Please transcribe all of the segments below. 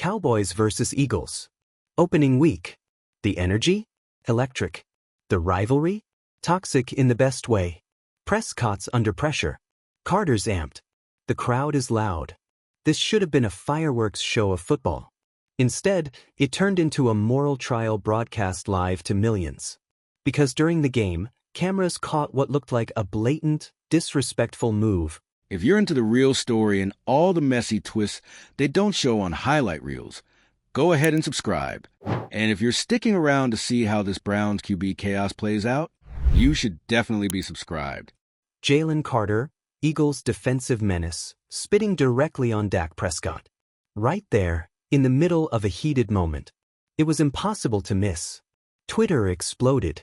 Cowboys vs. Eagles. Opening week. The energy? Electric. The rivalry? Toxic in the best way. Prescott's under pressure. Carter's amped. The crowd is loud. This should have been a fireworks show of football. Instead, it turned into a moral trial broadcast live to millions. Because during the game, cameras caught what looked like a blatant, disrespectful move. If you're into the real story and all the messy twists they don't show on highlight reels, go ahead and subscribe. And if you're sticking around to see how this Browns QB chaos plays out, you should definitely be subscribed. Jalen Carter, Eagles' defensive menace, spitting directly on Dak Prescott. Right there, in the middle of a heated moment. It was impossible to miss. Twitter exploded.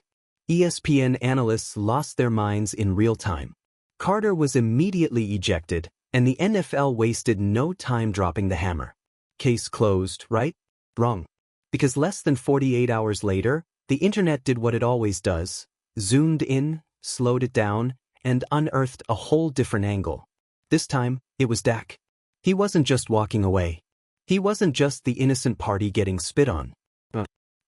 ESPN analysts lost their minds in real time. Carter was immediately ejected, and the NFL wasted no time dropping the hammer. Case closed, right? Wrong. Because less than 48 hours later, the internet did what it always does, zoomed in, slowed it down, and unearthed a whole different angle. This time, it was Dak. He wasn't just walking away. He wasn't just the innocent party getting spit on.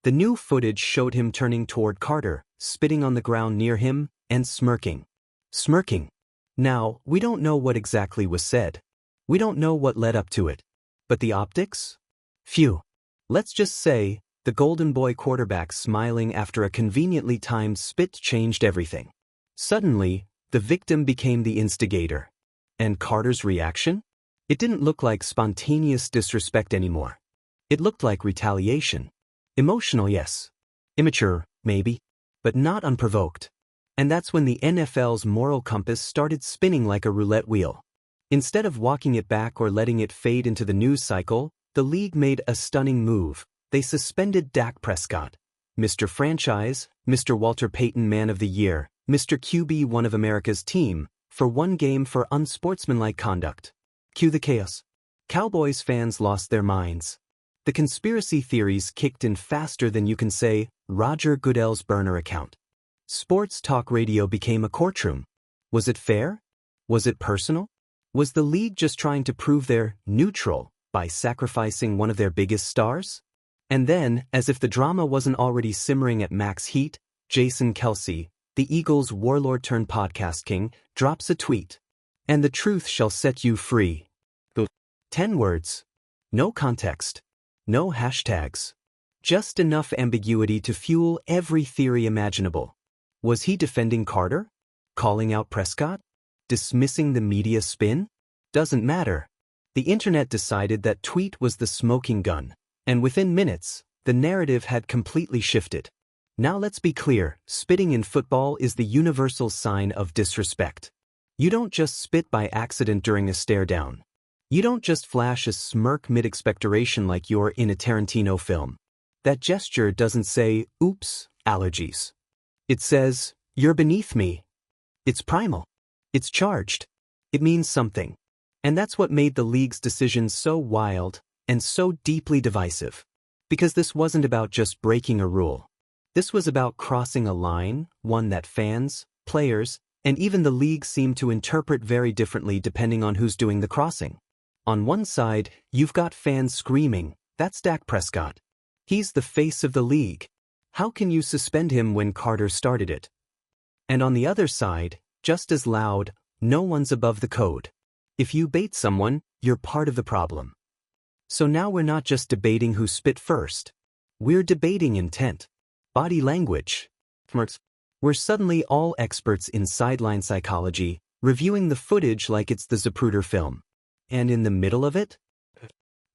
The new footage showed him turning toward Carter, spitting on the ground near him, and smirking. Smirking. Now, we don't know what exactly was said. We don't know what led up to it. But the optics? Phew. Let's just say, the Golden Boy quarterback smiling after a conveniently timed spit changed everything. Suddenly, the victim became the instigator. And Carter's reaction? It didn't look like spontaneous disrespect anymore. It looked like retaliation. Emotional, yes. Immature, maybe. But not unprovoked. And that's when the NFL's moral compass started spinning like a roulette wheel. Instead of walking it back or letting it fade into the news cycle, the league made a stunning move. They suspended Dak Prescott, Mr. Franchise, Mr. Walter Payton Man of the Year, Mr. QB1 of America's team, for one game for unsportsmanlike conduct. Cue the chaos. Cowboys fans lost their minds. The conspiracy theories kicked in faster than you can say, Roger Goodell's burner account. Sports talk radio became a courtroom. Was it fair? Was it personal? Was the league just trying to prove they're neutral by sacrificing one of their biggest stars? And then, as if the drama wasn't already simmering at max heat, Jason Kelce, the Eagles' warlord-turned-podcast king, drops a tweet. And the truth shall set you free. 10 words. No context. No hashtags. Just enough ambiguity to fuel every theory imaginable. Was he defending Carter? Calling out Prescott? Dismissing the media spin? Doesn't matter. The internet decided that tweet was the smoking gun, and within minutes, the narrative had completely shifted. Now let's be clear, spitting in football is the universal sign of disrespect. You don't just spit by accident during a stare down. You don't just flash a smirk mid-expectoration like you're in a Tarantino film. That gesture doesn't say, oops, allergies. It says, you're beneath me. It's primal. It's charged. It means something. And that's what made the league's decision so wild and so deeply divisive. Because this wasn't about just breaking a rule. This was about crossing a line, one that fans, players, and even the league seem to interpret very differently depending on who's doing the crossing. On one side, you've got fans screaming, that's Dak Prescott. He's the face of the league. How can you suspend him when Carter started it? And on the other side, just as loud, no one's above the code. If you bait someone, you're part of the problem. So now we're not just debating who spit first. We're debating intent, body language. We're suddenly all experts in sideline psychology, reviewing the footage like it's the Zapruder film. And in the middle of it?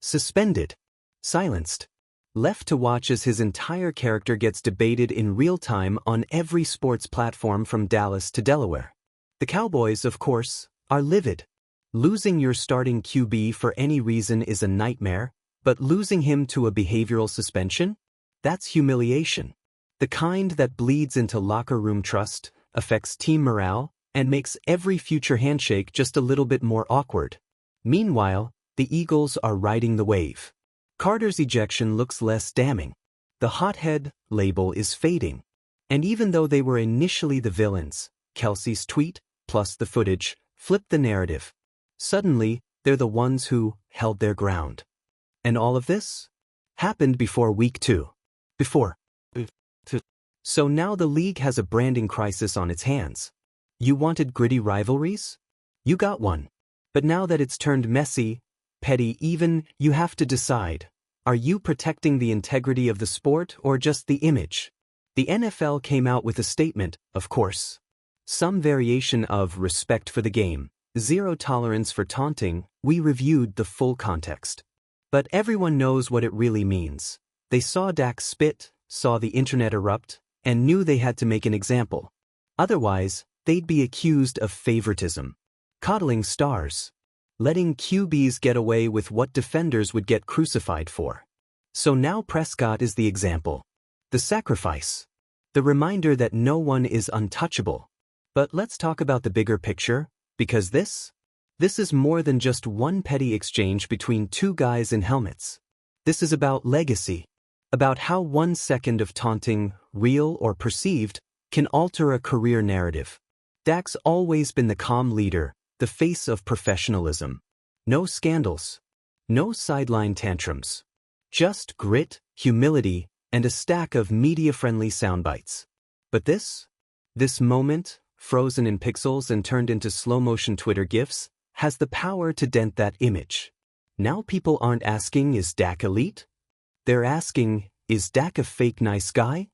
Suspended. Silenced. Left to watch as his entire character gets debated in real time on every sports platform from Dallas to Delaware. The Cowboys, of course, are livid. Losing your starting QB for any reason is a nightmare, but losing him to a behavioral suspension? That's humiliation. The kind that bleeds into locker room trust, affects team morale, and makes every future handshake just a little bit more awkward. Meanwhile, the Eagles are riding the wave. Carter's ejection looks less damning. The hothead label is fading. And even though they were initially the villains, Kelce's tweet, plus the footage, flipped the narrative. Suddenly, they're the ones who held their ground. And all of this happened before week 2. Before. So now the league has a branding crisis on its hands. You wanted gritty rivalries? You got one. But now that it's turned messy, petty even, you have to decide. Are you protecting the integrity of the sport or just the image? The NFL came out with a statement, of course. Some variation of respect for the game, zero tolerance for taunting. We reviewed the full context. But everyone knows what it really means. They saw Dak spit, saw the internet erupt, and knew they had to make an example. Otherwise, they'd be accused of favoritism. Coddling stars. Letting QBs get away with what defenders would get crucified for. So now Prescott is the example. The sacrifice. The reminder that no one is untouchable. But let's talk about the bigger picture, because this is more than just one petty exchange between two guys in helmets. This is about legacy. About how 1 second of taunting, real or perceived, can alter a career narrative. Dak's always been the calm leader, the face of professionalism. No scandals. No sideline tantrums. Just grit, humility, and a stack of media-friendly soundbites. But this moment, frozen in pixels and turned into slow-motion Twitter GIFs, has the power to dent that image. Now people aren't asking, is Dak elite? They're asking, is Dak a fake nice guy?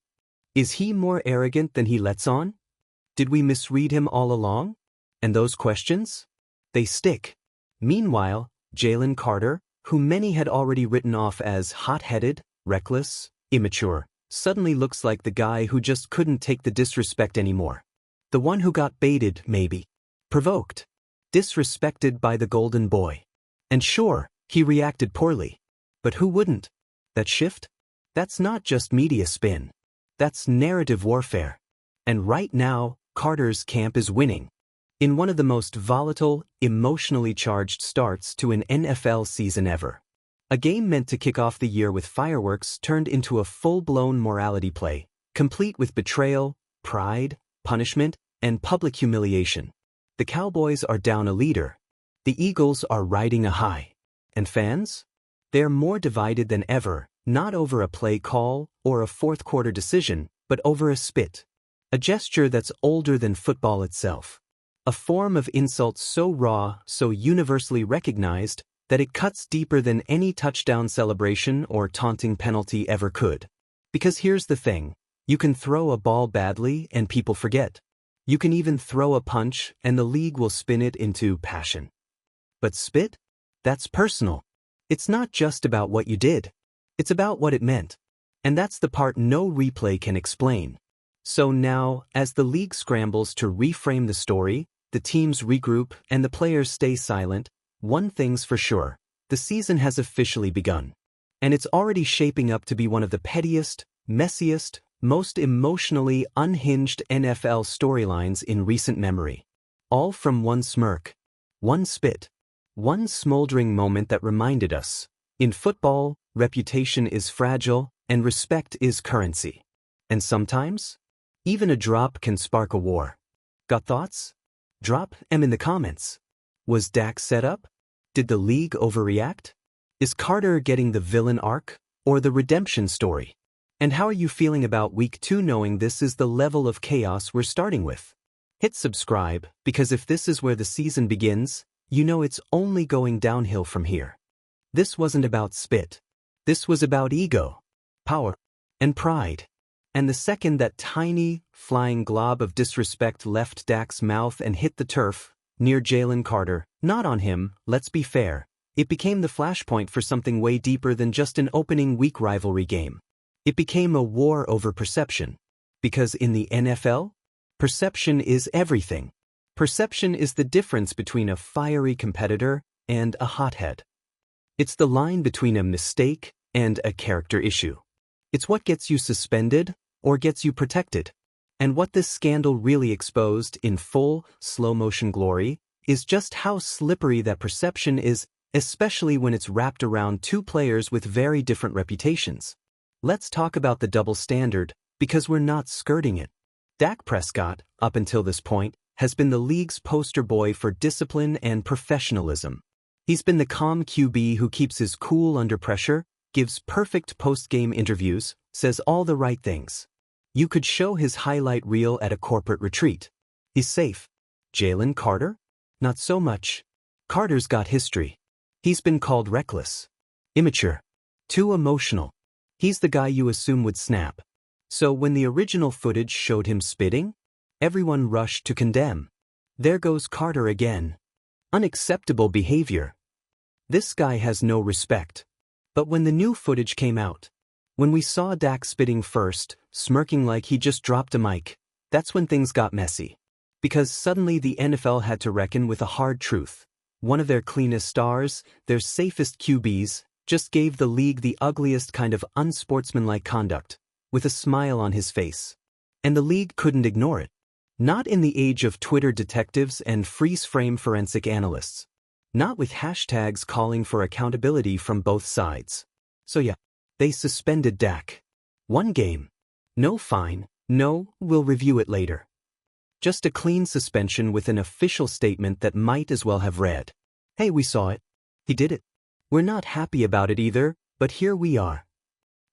Is he more arrogant than he lets on? Did we misread him all along? And those questions? They stick. Meanwhile, Jalen Carter, who many had already written off as hot-headed, reckless, immature, suddenly looks like the guy who just couldn't take the disrespect anymore. The one who got baited, maybe. Provoked. Disrespected by the golden boy. And sure, he reacted poorly. But who wouldn't? That shift? That's not just media spin. That's narrative warfare. And right now, Carter's camp is winning. In one of the most volatile, emotionally charged starts to an NFL season ever. A game meant to kick off the year with fireworks turned into a full-blown morality play, complete with betrayal, pride, punishment, and public humiliation. The Cowboys are down a leader. The Eagles are riding a high. And fans? They're more divided than ever, not over a play call or a fourth-quarter decision, but over a spit. A gesture that's older than football itself. A form of insult so raw, so universally recognized, that it cuts deeper than any touchdown celebration or taunting penalty ever could. Because here's the thing, you can throw a ball badly and people forget. You can even throw a punch and the league will spin it into passion. But spit? That's personal. It's not just about what you did. It's about what it meant. And that's the part no replay can explain. So now, as the league scrambles to reframe the story, the teams regroup and the players stay silent, one thing's for sure, the season has officially begun. And it's already shaping up to be one of the pettiest, messiest, most emotionally unhinged NFL storylines in recent memory. All from one smirk, one spit, one smoldering moment that reminded us, in football, reputation is fragile and respect is currency. And sometimes, even a drop can spark a war. Got thoughts? Drop them in the comments. Was Dak set up? Did the league overreact? Is Carter getting the villain arc or the redemption story? And how are you feeling about week 2 knowing this is the level of chaos we're starting with? Hit subscribe, because if this is where the season begins, you know it's only going downhill from here. This wasn't about spit. This was about ego, power, and pride. And the second that tiny, flying glob of disrespect left Dak's mouth and hit the turf, near Jalen Carter, not on him, let's be fair, it became the flashpoint for something way deeper than just an opening week rivalry game. It became a war over perception. Because in the NFL, perception is everything. Perception is the difference between a fiery competitor and a hothead. It's the line between a mistake and a character issue. It's what gets you suspended or gets you protected. And what this scandal really exposed in full, slow-motion glory is just how slippery that perception is, especially when it's wrapped around two players with very different reputations. Let's talk about the double standard, because we're not skirting it. Dak Prescott, up until this point, has been the league's poster boy for discipline and professionalism. He's been the calm QB who keeps his cool under pressure, gives perfect post-game interviews, says all the right things. You could show his highlight reel at a corporate retreat. He's safe. Jalen Carter? Not so much. Carter's got history. He's been called reckless, immature, too emotional. He's the guy you assume would snap. So when the original footage showed him spitting, everyone rushed to condemn. There goes Carter again. Unacceptable behavior. This guy has no respect. But when the new footage came out, when we saw Dak spitting first, smirking like he just dropped a mic, that's when things got messy. Because suddenly the NFL had to reckon with a hard truth. One of their cleanest stars, their safest QBs, just gave the league the ugliest kind of unsportsmanlike conduct, with a smile on his face. And the league couldn't ignore it. Not in the age of Twitter detectives and freeze-frame forensic analysts. Not with hashtags calling for accountability from both sides. So yeah, they suspended Dak. 1 game. No fine, no, we'll review it later. Just a clean suspension with an official statement that might as well have read, "Hey, we saw it. He did it. We're not happy about it either, but here we are."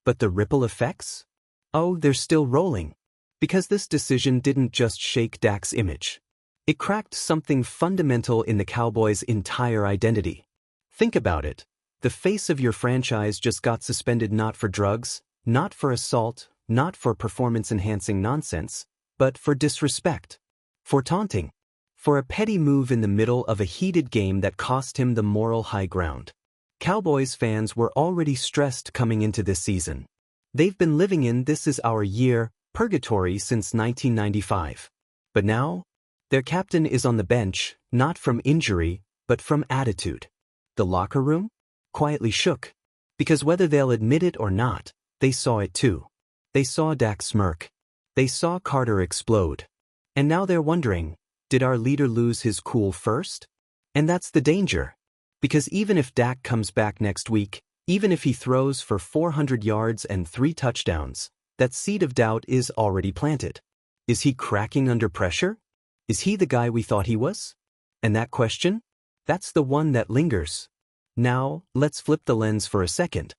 But the ripple effects? Oh, they're still rolling. Because this decision didn't just shake Dak's image. It cracked something fundamental in the Cowboys' entire identity. Think about it. The face of your franchise just got suspended not for drugs, not for assault, not for performance-enhancing nonsense, but for disrespect. For taunting. For a petty move in the middle of a heated game that cost him the moral high ground. Cowboys fans were already stressed coming into this season. They've been living in "this is our year" purgatory since 1995. But now, their captain is on the bench, not from injury, but from attitude. The locker room? Quietly shook. Because whether they'll admit it or not, they saw it too. They saw Dak smirk. They saw Carter explode. And now they're wondering, did our leader lose his cool first? And that's the danger. Because even if Dak comes back next week, even if he throws for 400 yards and 3 touchdowns, that seed of doubt is already planted. Is he cracking under pressure? Is he the guy we thought he was? And that question? That's the one that lingers. Now, let's flip the lens for a second.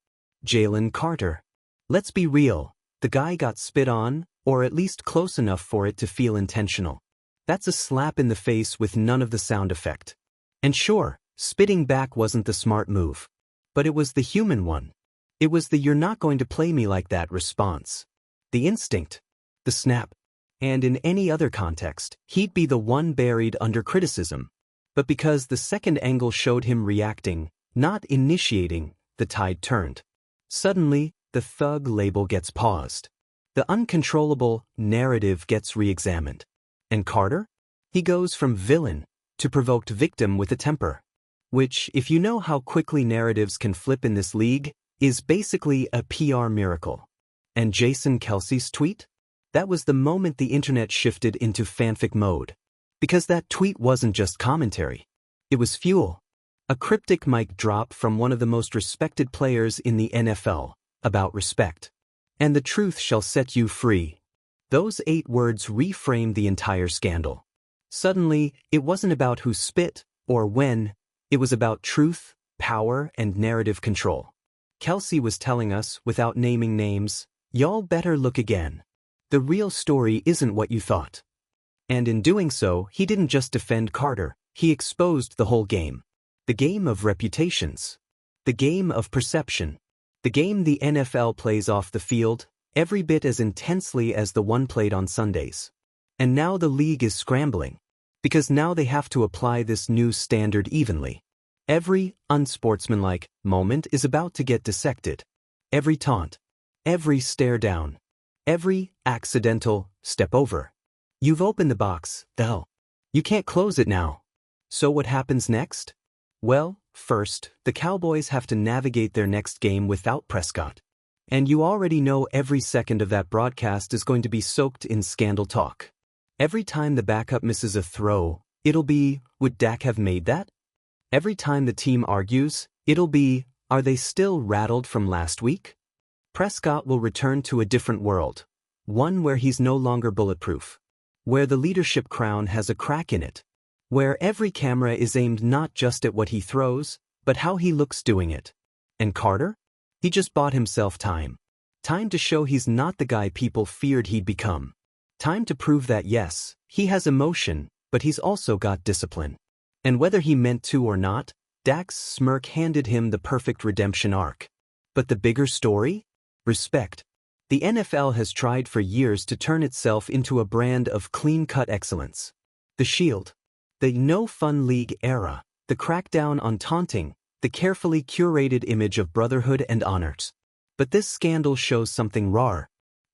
Jalen Carter. Let's be real. The guy got spit on, or at least close enough for it to feel intentional. That's a slap in the face with none of the sound effect. And sure, spitting back wasn't the smart move. But it was the human one. It was the "you're not going to play me like that" response. The instinct. The snap. And in any other context, he'd be the one buried under criticism. But because the second angle showed him reacting, not initiating, the tide turned. Suddenly, the thug label gets paused. The uncontrollable narrative gets re-examined. And Carter? He goes from villain to provoked victim with a temper. Which, if you know how quickly narratives can flip in this league, is basically a PR miracle. And Jason Kelce's tweet? That was the moment the internet shifted into fanfic mode. Because that tweet wasn't just commentary. It was fuel. A cryptic mic drop from one of the most respected players in the NFL, about respect. And the truth shall set you free. Those 8 words reframed the entire scandal. Suddenly, it wasn't about who spit, or when. It was about truth, power, and narrative control. Kelce was telling us, without naming names, y'all better look again. The real story isn't what you thought. And in doing so, he didn't just defend Carter, he exposed the whole game. The game of reputations. The game of perception. The game the NFL plays off the field, every bit as intensely as the one played on Sundays. And now the league is scrambling. Because now they have to apply this new standard evenly. Every unsportsmanlike moment is about to get dissected. Every taunt. Every stare down. Every accidental step over. You've opened the box, though. You can't close it now. So what happens next? Well, first, the Cowboys have to navigate their next game without Prescott. And you already know every second of that broadcast is going to be soaked in scandal talk. Every time the backup misses a throw, it'll be, would Dak have made that? Every time the team argues, it'll be, are they still rattled from last week? Prescott will return to a different world. One where he's no longer bulletproof. Where the leadership crown has a crack in it. Where every camera is aimed not just at what he throws, but how he looks doing it. And Carter? He just bought himself time. Time to show he's not the guy people feared he'd become. Time to prove that yes, he has emotion, but he's also got discipline. And whether he meant to or not, Dak's smirk handed him the perfect redemption arc. But the bigger story? Respect. The NFL has tried for years to turn itself into a brand of clean-cut excellence. The Shield. The no-fun league era. The crackdown on taunting. The carefully curated image of brotherhood and honors. But this scandal shows something raw.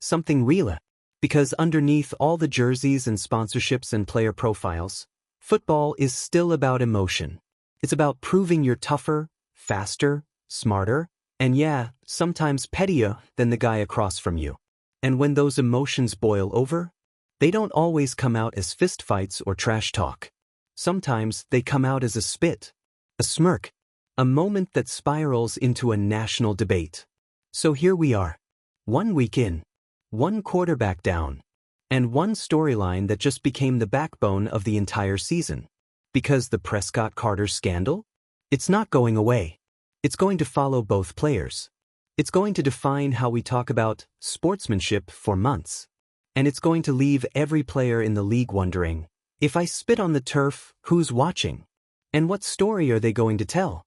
Something real. Because underneath all the jerseys and sponsorships and player profiles, football is still about emotion. It's about proving you're tougher, faster, smarter, and yeah, sometimes pettier than the guy across from you. And when those emotions boil over, they don't always come out as fistfights or trash talk. Sometimes they come out as a spit, a smirk, a moment that spirals into a national debate. So here we are, 1 week in, one quarterback down, and one storyline that just became the backbone of the entire season. Because the Prescott-Carter scandal? It's not going away. It's going to follow both players. It's going to define how we talk about sportsmanship for months. And it's going to leave every player in the league wondering, if I spit on the turf, who's watching? And what story are they going to tell?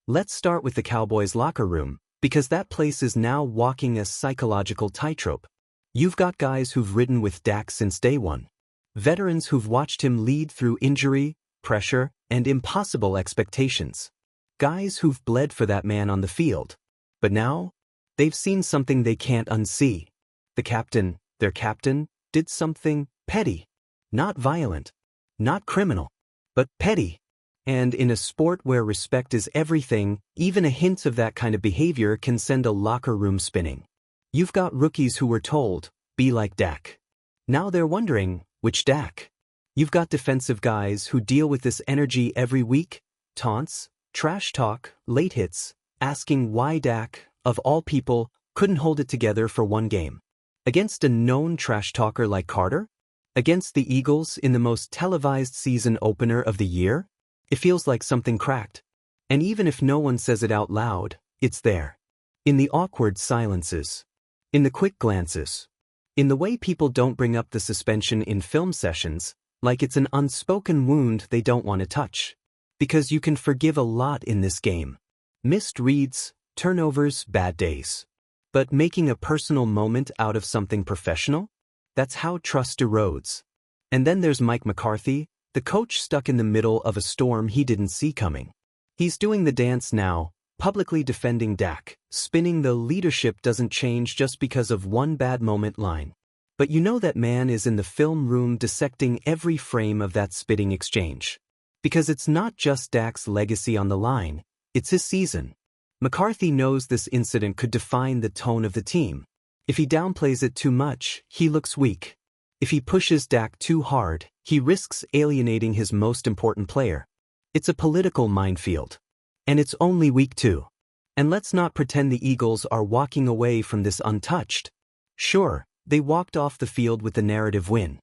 Let's start with the Cowboys' locker room, because that place is now walking a psychological tightrope. You've got guys who've ridden with Dak since day one. Veterans who've watched him lead through injury, pressure, and impossible expectations. Guys who've bled for that man on the field. But now, they've seen something they can't unsee. The captain, their captain, did something petty. Not violent. Not criminal. But petty. And in a sport where respect is everything, even a hint of that kind of behavior can send a locker room spinning. You've got rookies who were told, be like Dak. Now they're wondering, which Dak? You've got defensive guys who deal with this energy every week, taunts, trash talk, late hits, asking why Dak, of all people, couldn't hold it together for one game. Against a known trash talker like Carter? Against the Eagles in the most televised season opener of the year? It feels like something cracked. And even if no one says it out loud, it's there. In the awkward silences. In the quick glances. In the way people don't bring up the suspension in film sessions, like it's an unspoken wound they don't want to touch. Because you can forgive a lot in this game. Missed reads, turnovers, bad days. But making a personal moment out of something professional? That's how trust erodes. And then there's Mike McCarthy, the coach stuck in the middle of a storm he didn't see coming. He's doing the dance now, publicly defending Dak, spinning the leadership doesn't change just because of one bad moment line. But you know that man is in the film room dissecting every frame of that spitting exchange. Because it's not just Dak's legacy on the line, it's his season. McCarthy knows this incident could define the tone of the team. If he downplays it too much, he looks weak. If he pushes Dak too hard, he risks alienating his most important player. It's a political minefield. And it's only week 2. And let's not pretend the Eagles are walking away from this untouched. Sure, they walked off the field with the narrative win.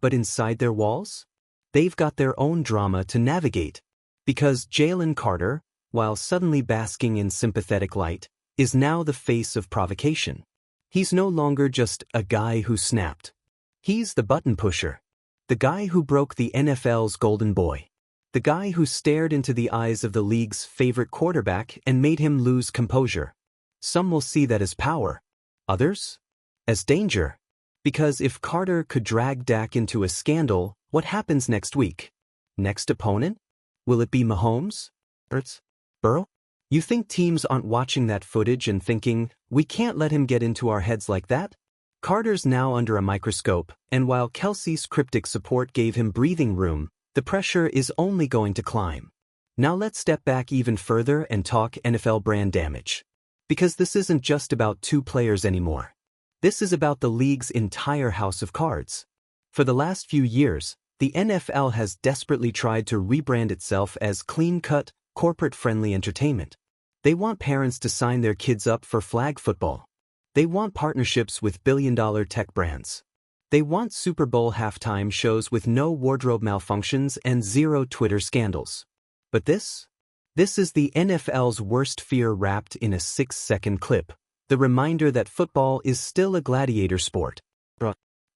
But inside their walls? They've got their own drama to navigate. Because Jalen Carter, while suddenly basking in sympathetic light, is now the face of provocation. He's no longer just a guy who snapped. He's the button pusher. The guy who broke the NFL's golden boy. The guy who stared into the eyes of the league's favorite quarterback and made him lose composure. Some will see that as power. Others? As danger. Because if Carter could drag Dak into a scandal, what happens next week? Next opponent? Will it be Mahomes? Ertz? Burrow? You think teams aren't watching that footage and thinking, we can't let him get into our heads like that? Carter's now under a microscope, and while Kelsey's cryptic support gave him breathing room, the pressure is only going to climb. Now let's step back even further and talk NFL brand damage. Because this isn't just about 2 players anymore. This is about the league's entire house of cards. For the last few years, the NFL has desperately tried to rebrand itself as clean-cut, corporate-friendly entertainment. They want parents to sign their kids up for flag football. They want partnerships with billion-dollar tech brands. They want Super Bowl halftime shows with no wardrobe malfunctions and 0 Twitter scandals. But this This is the NFL's worst fear wrapped in a 6-second clip, the reminder that football is still a gladiator sport.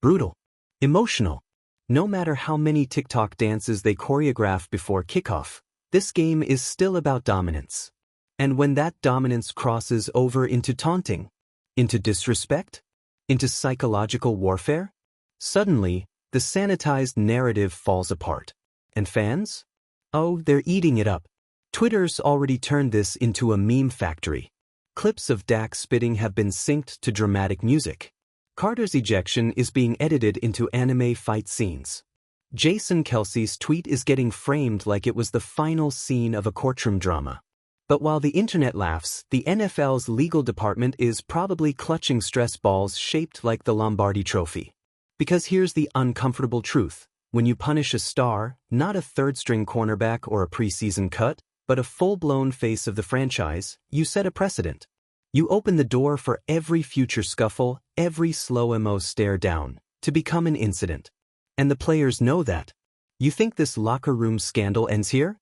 Brutal. Emotional. No matter how many TikTok dances they choreograph before kickoff, this game is still about dominance. And when that dominance crosses over into taunting, into disrespect, into psychological warfare, suddenly, the sanitized narrative falls apart. And fans? Oh, they're eating it up. Twitter's already turned this into a meme factory. Clips of Dak spitting have been synced to dramatic music. Carter's ejection is being edited into anime fight scenes. Jason Kelce's tweet is getting framed like it was the final scene of a courtroom drama. But while the internet laughs, the NFL's legal department is probably clutching stress balls shaped like the Lombardi Trophy. Because here's the uncomfortable truth. When you punish a star, not a third-string cornerback or a preseason cut, but a full-blown face of the franchise, you set a precedent. You open the door for every future scuffle, every slow-mo stare down, to become an incident. And the players know that. You think this locker room scandal ends here?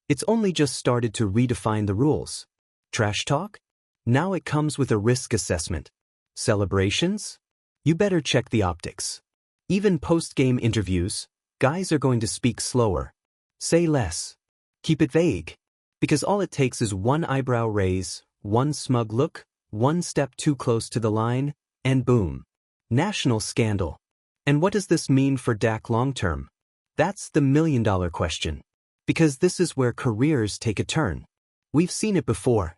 It's only just started to redefine the rules. Trash talk? Now it comes with a risk assessment. Celebrations? You better check the optics. Even post-game interviews, guys are going to speak slower. Say less. Keep it vague. Because all it takes is one eyebrow raise, one smug look, one step too close to the line, and boom. National scandal. And what does this mean for Dak long-term? That's the million-dollar question. Because this is where careers take a turn. We've seen it before.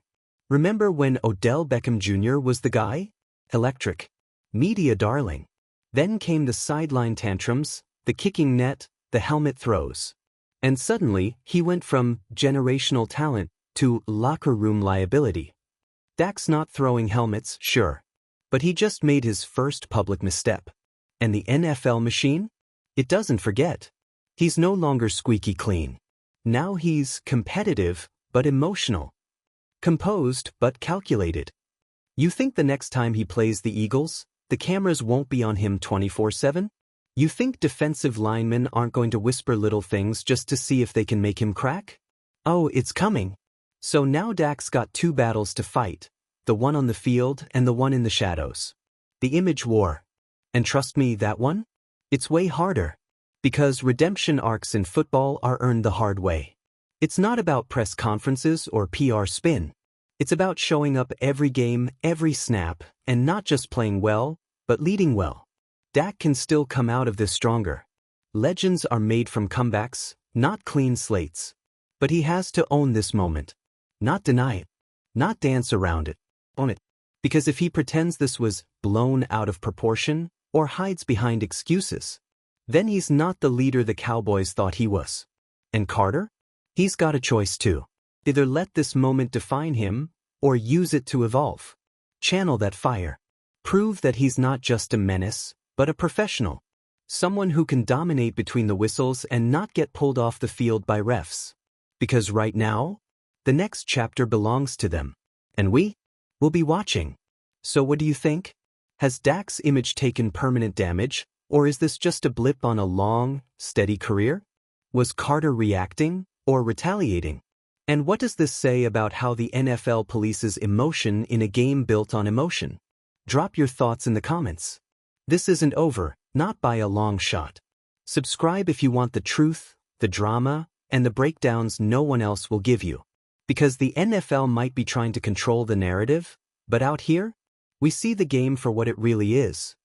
Remember when Odell Beckham Jr. was the guy? Electric. Media darling. Then came the sideline tantrums, the kicking net, the helmet throws. And suddenly, he went from generational talent to locker room liability. Dak's not throwing helmets, sure. But he just made his first public misstep. And the NFL machine? It doesn't forget. He's no longer squeaky clean. Now he's competitive, but emotional. Composed, but calculated. You think the next time he plays the Eagles, the cameras won't be on him 24/7? You think defensive linemen aren't going to whisper little things just to see if they can make him crack? Oh, it's coming. So now Dak's got two battles to fight, the one on the field and the one in the shadows. The image war. And trust me, that one? It's way harder. Because redemption arcs in football are earned the hard way. It's not about press conferences or PR spin. It's about showing up every game, every snap, and not just playing well, but leading well. Dak can still come out of this stronger. Legends are made from comebacks, not clean slates. But he has to own this moment. Not deny it. Not dance around it. Own it. Because if he pretends this was blown out of proportion, or hides behind excuses, then he's not the leader the Cowboys thought he was. And Carter? He's got a choice too. Either let this moment define him, or use it to evolve. Channel that fire. Prove that he's not just a menace, but a professional. Someone who can dominate between the whistles and not get pulled off the field by refs. Because right now, the next chapter belongs to them. And we'll be watching. So what do you think? Has Dak's image taken permanent damage, or is this just a blip on a long, steady career? Was Carter reacting, or retaliating? And what does this say about how the NFL polices emotion in a game built on emotion? Drop your thoughts in the comments. This isn't over, not by a long shot. Subscribe if you want the truth, the drama, and the breakdowns no one else will give you. Because the NFL might be trying to control the narrative, but out here, we see the game for what it really is.